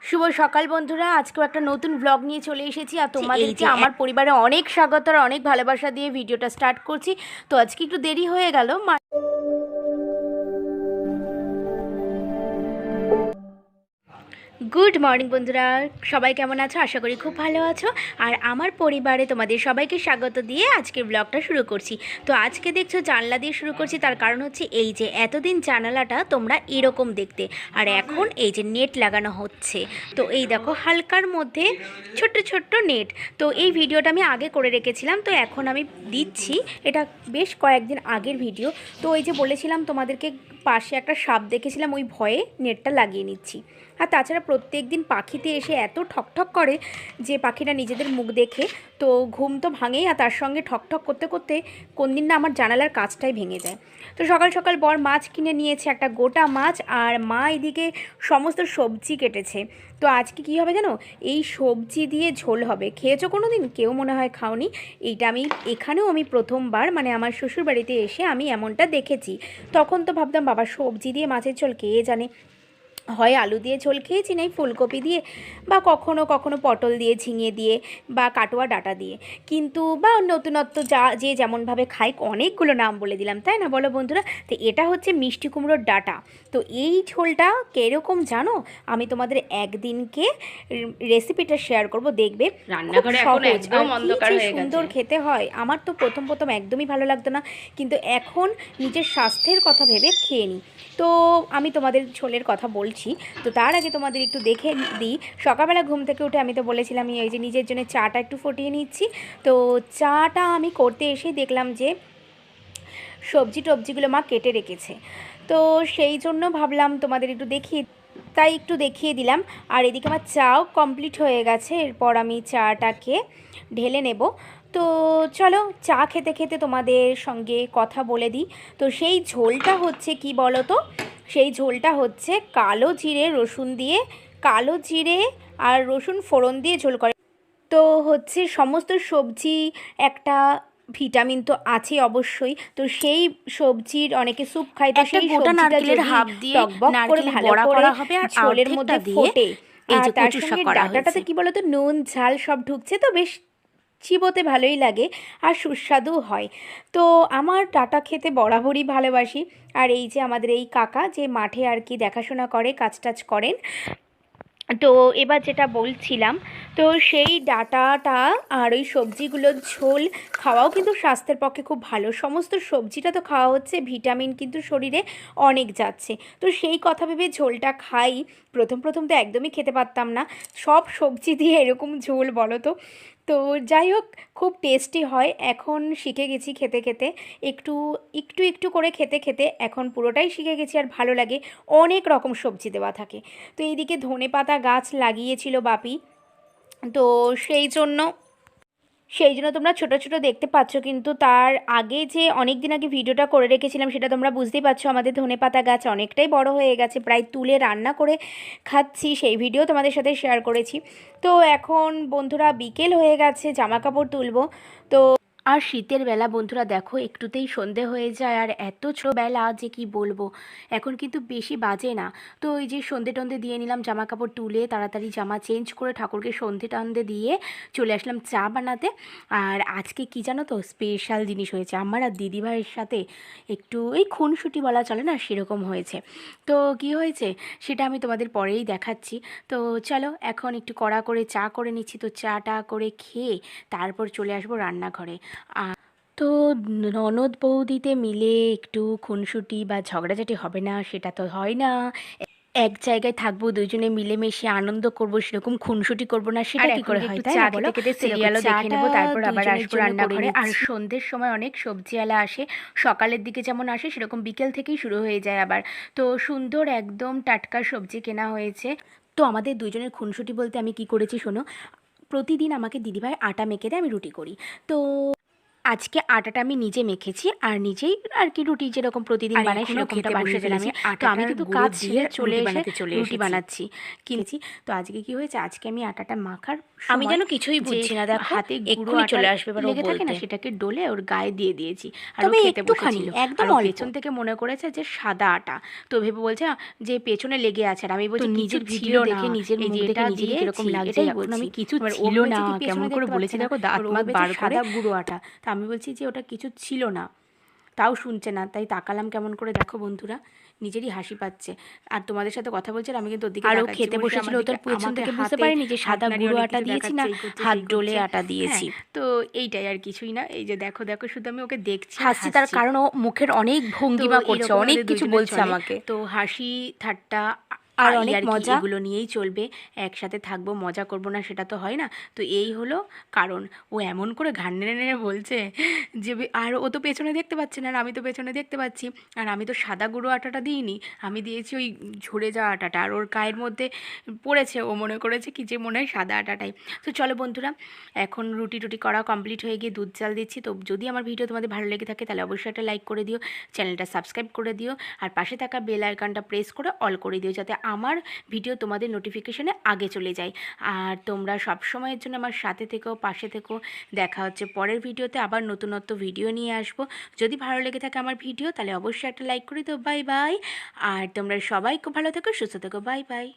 শুভ সকাল বন্ধুরা, আজকেও একটা নতুন ব্লগ নিয়ে চলে এসেছি আর তোমাদেরকে আমার পরিবারে অনেক স্বাগত আর অনেক ভালোবাসা দিয়ে ভিডিওটা স্টার্ট করছি। তো আজকে একটু দেরি হয়ে গেল। গুড মর্নিং বন্ধুরা, সবাই কেমন আছো? আশা করি খুব ভালো আছো। আর আমার পরিবারে তোমাদের সবাইকে স্বাগত দিয়ে আজকের ব্লগটা শুরু করছি। তো আজকে দেখছো জানলা দিয়ে শুরু করছি, তার কারণ হচ্ছে এই যে এতদিন জানালাটা তোমরা এরকম দেখতে, আর এখন এই যে নেট লাগানো হচ্ছে। তো এই দেখো হালকার মধ্যে ছোট্ট ছোট্ট নেট। তো এই ভিডিওটা আমি আগে করে রেখেছিলাম, তো এখন আমি দিচ্ছি। এটা বেশ কয়েকদিন আগের ভিডিও। তো এই যে বলেছিলাম তোমাদেরকে, পাশে একটা সাপ দেখেছিলাম, ওই ভয়ে নেটটা লাগিয়ে নিচ্ছি। আর তাছাড়া প্রত্যেক দিন পাখিতে এসে এত ঠকঠক করে যে পাখিটা নিজেদের মুখ দেখে তো ঘুম তো ভাঙেই, আর তার সঙ্গে ঠকঠক করতে করতে কোন দিন না আমার জানালার কাজটাই ভেঙে যায়। তো সকাল সকাল বর মাছ কিনে নিয়েছে, একটা গোটা মাছ, আর মা এদিকে সমস্ত সবজি কেটেছে। তো আজকে কী হবে জানো, এই সবজি দিয়ে ঝোল হবে। খেয়েছো কোনো দিন? কেউ মনে হয় খাওনি। এইটা এখানেও আমি প্রথমবার, মানে আমার শ্বশুরবাড়িতে এসে আমি এমনটা দেখেছি। তখন তো ভাবতাম বাবা সবজি দিয়ে মাছের ঝোল, কে জানে, হয় আলু দিয়ে ঝোল খেয়েছি, নাই ফুলকপি দিয়ে, বা কখনো কখনো পটল দিয়ে, ঝিঙে দিয়ে, বা কাটোয়া ডাঁটা দিয়ে। কিন্তু বা নতুনত্ব যে যেমনভাবে খাই, অনেকগুলো নাম বলে দিলাম, তাই না বলো বন্ধুরা? তো এটা হচ্ছে মিষ্টি কুমড়োর ডাঁটা। তো এই ঝোলটা কীরকম জানো, আমি তোমাদের একদিনকে রেসিপিটা শেয়ার করব, দেখবে। রান্নাঘরে এখন একদম অন্ধকার হয়ে গেছে, সুন্দর খেতে হয়। আমার তো প্রথম প্রথম একদমই ভালো লাগতো না, কিন্তু এখন নিজের স্বাস্থ্যের কথা ভেবে খেয়ে নিই। তো আমি তোমাদের ঝোলের কথা বলছি। তো তার আগে তোমাদের একটু দেখে দিই, সকালবেলা ঘুম থেকে উঠে আমি তো বলেছিলাম এই যে নিজের জন্য চাটা একটু ফুটিয়ে নিচ্ছি। তো চাটা আমি করতে এসেই দেখলাম যে সবজি টবজিগুলো মা কেটে রেখেছে। তো সেই জন্য ভাবলাম তোমাদের একটু তাই একটু দেখিয়ে দিলাম। আর এদিকে আমার চাও কমপ্লিট হয়ে গেছে, এরপর আমি চাটাকে ঢেলে নেব। তো চলো চা খেতে খেতে তোমাদের সঙ্গে কথা বলে দিই। তো সেই ঝোলটা হচ্ছে কি বলো তো, সেই ঝোলটা হচ্ছে কালো জিরে আর রসুন ফোড়ন দিয়ে ঝোল করে। তো হচ্ছে সমস্ত সবজি, একটা ভিটামিন তো আছে অবশ্যই। তো সেই সবজির অনেকে স্যুপ খায়, তো সেই গোটা নারকেলের হাফ দিয়ে টকবক করে ভালো করে হবে আর ঝোলের মধ্যে ফোটে। আর তার সঙ্গে ডাঁটাটাতে কি বলতো, নুন ঝাল সব ঢুকছে, তো বেশ চিবোতে ভালোই লাগে আর সুস্বাদু হয়। তো আমার ডাঁটা খেতে বরাবরই ভালোবাসি। আর এই যে আমাদের এই কাকা যে মাঠে আর কি দেখাশোনা করে, কাজ টাজ করেন। তো এবার যেটা বলছিলাম, তো সেই ডাঁটাটা আর ওই সবজিগুলোর ঝোল খাওয়াও কিন্তু স্বাস্থ্যের পক্ষে খুব ভালো। সমস্ত সবজিটা তো খাওয়া হচ্ছে, ভিটামিন কিন্তু শরীরে অনেক যাচ্ছে। তো সেই কথা ভেবে ঝোলটা খাই। প্রথম প্রথম তো একদমই খেতে পারতাম না, সব সবজি দিয়ে এরকম ঝোল বলো তো। তো যাই হোক, খুব টেস্টি হয়। এখন শিখে গেছি খেতে খেতে, একটু একটু একটু করে খেতে খেতে এখন পুরোটাই শিখে গেছি, আর ভালো লাগে। অনেক রকম সবজি দেওয়া থাকে। তো এইদিকে ধনেপাতা গাছ লাগিয়েছিল বাপি। তো সেই জন্য তোমরা ছোট ছোট দেখতে পাচ্ছ, কিন্তু তার আগে যে অনেক দিন আগে ভিডিওটা করে রেখেছিলাম, সেটা তোমরা বুঝতেই পারছো আমাদের ধনেপাতা গাছ অনেকটাই বড় হয়ে গেছে, প্রায় তুলে রান্না করে খাচ্ছি। সেই ভিডিও তোমাদের সাথে শেয়ার করেছি। তো এখন বন্ধুরা বিকেল হয়ে গেছে, জামা কাপড় তুলবো। তো আর শীতের বেলা বন্ধুরা দেখো একটুতেই সন্ধে হয়ে যায়, আর এত ছোটবেলা যে কি বলবো, এখন কিন্তু বেশি বাজে না। তো ওই যে সন্ধে টন্ধে দিয়ে নিলাম, জামা কাপড় তুলে তাড়াতাড়ি জামা চেঞ্জ করে ঠাকুরকে সন্ধে টন্ধে দিয়ে চলে আসলাম চা বানাতে। আর আজকে কি জানো তো, স্পেশাল জিনিস হয়েছে। আমার আর দিদিভাইয়ের সাথে একটু এই খুনসুটি বলা চলে না, সেরকম হয়েছে। তো কি হয়েছে সেটা আমি তোমাদের পরেই দেখাচ্ছি। তো চলো এখন একটু কড়া করে চা করে নিচ্ছি। তো চাটা করে খেয়ে তারপর চলে আসবো রান্নাঘরে। তো ননদ বৌদিতে মিলে একটু খুনসুটি বা ঝগড়াঝাটি হবে না, সেটা তো হয় না। এক জায়গায় থাকবো, দুজনে মিলেমিশে আনন্দ করব, সেরকম খুনসুটি করব না, সেটা কি করে হয়, তাই না বলো? সিরিয়ালও দেখে নেবো, তারপর আবার আসবো রান্নাঘরে। আর সন্ধ্যের সময় অনেক সবজিওয়ালা আসে, সকালের দিকে যেমন আসে সেরকম বিকেল থেকেই শুরু হয়ে যায় আবার। তো সুন্দর একদম টাটকা সবজি কেনা হয়েছে। তো আমাদের দুজনের খুনসুটি বলতে আমি কি করেছি শোনো, প্রতিদিন আমাকে দিদিভাই আটা মেখে দেয়, আমি রুটি করি। তো আজকে আটাটা আমি নিজে মেখেছি আর নিজেই আর কি রুটি যেরকম প্রতিদিন বানাই সেরকমটা বানিয়ে ফেলেছি। তো আমি কিন্তু কাজ ছেড়ে চলে এসে রুটি বানাচ্ছি কিনেছি। তো আজকে কি হয়েছে, আজকে আমি আটাটা মাখার আমি যেন কিছুই বুঝছি না, দেখো হাতে গুঁড়ো এক্ষুনি আটা চলে আসবে এবার ও লেগে থাকে না, বলতে। সেটাকে ডলে ওর গায়ে দিয়ে দিয়েছি। আর ও তবে খেতে একটুখানি, বসেছিল, একদম আর ও অল্প। পেছন থেকে মনে করেছে যে সাদা আটা, তো ভেবে বলছে যে পেছনে লেগে আছে। আর আমি বলছি নিজের ভিডিও দেখে নিজের মুখ দেখে নিজেরই কিরকম লাগছে, এটাই এখন বলছি। আমি কিছু এবার ও ছিল ভেবেছে না, কি পেছনে কেমন করে দেখতে বলেছি পাচ্ছে না, দেখো, দাঁত এবার ও মাত ভেবেছে বার করে সাদা গুঁড়ো আটা। তা আমি বলছি যে ওটা কিছু ছিল না, তাও শুনছে না। তাই তাকালাম কেমন করে, দেখো বন্ধুরা, নিজেরই হাসি পাচ্ছে। আর তোমাদের সাথে কথা বলছি আর আমি কিন্তু ওর দিকে আরও তাকাচ্ছি, খেতে বসে বসেছিল, আমার ও তোর দিকে, পেছন আমাকে থেকে বুঝতে হাতে পারেনি যে হাত সাদা নাড়িয়ে গুঁড়ো অনেক আটা কিছু দিয়েছি না, দেখাচ্ছে, এই করছে হাত সেই ডলে করছে। আটা দিয়েছি। হ্যাঁ, তো এইটাই আর কিছুই না। এই যে দেখো দেখো, শুধু আমি ওকে দেখছি আর হাসছি, তার কারণ ও মুখের অনেক তো ভঙ্গিমা করছে, এরকম অনেক আমাদের কিছু দুজনের বলছে চলে। আমাকে, তো হাসি ঠাট্টা আর অনেক ইয়ার্কি মজা। এগুলো নিয়েই চলবে, একসাথে থাকবো, মজা করব না সেটা তো হয় না। তো এই হলো কারণ। ও এমন করে ঘাড় নেড়ে নেড়ে বলছে যে আর ও তো পেছনে দেখতে পাচ্ছে না, আর আমি তো পেছনে দেখতে পাচ্ছি। আর আমি তো সাদা গুঁড়ো আটাটা দিইনি, আমি দিয়েছি ওই ঝরে যাওয়া আটাটা। আর ওর গায়ের মধ্যে পড়েছে, ও মনে করেছে কি যে মনে হয় সাদা আটাটাই। তো চলো বন্ধুরা, এখন রুটি টুটি করা কমপ্লিট হয়ে গিয়ে দুধ চাল দিচ্ছি। তো যদি আমার ভিডিও তোমাদের ভালো লেগে থাকে তাহলে অবশ্যই একটা লাইক করে দিও, চ্যানেলটা সাবস্ক্রাইব করে দিও, আর পাশে থাকা বেল আইকনটা প্রেস করে অল করে দিও, যাতে আমার ভিডিও তোমাদের নোটিফিকেশনে আগে চলে যায়। আর তোমরা সব সময়ের জন্য আমার সাথে থেকো, পাশে থেকো। দেখা হচ্ছে পরের ভিডিওতে, আবার নতুনত্ব ভিডিও নিয়ে আসবো। যদি ভালো লেগে থাকে আমার ভিডিও তাহলে অবশ্যই একটা লাইক করে দিও। Bye bye. আর তোমরা সবাই খুব ভালো থেকো, সুস্থ থেকো। Bye bye.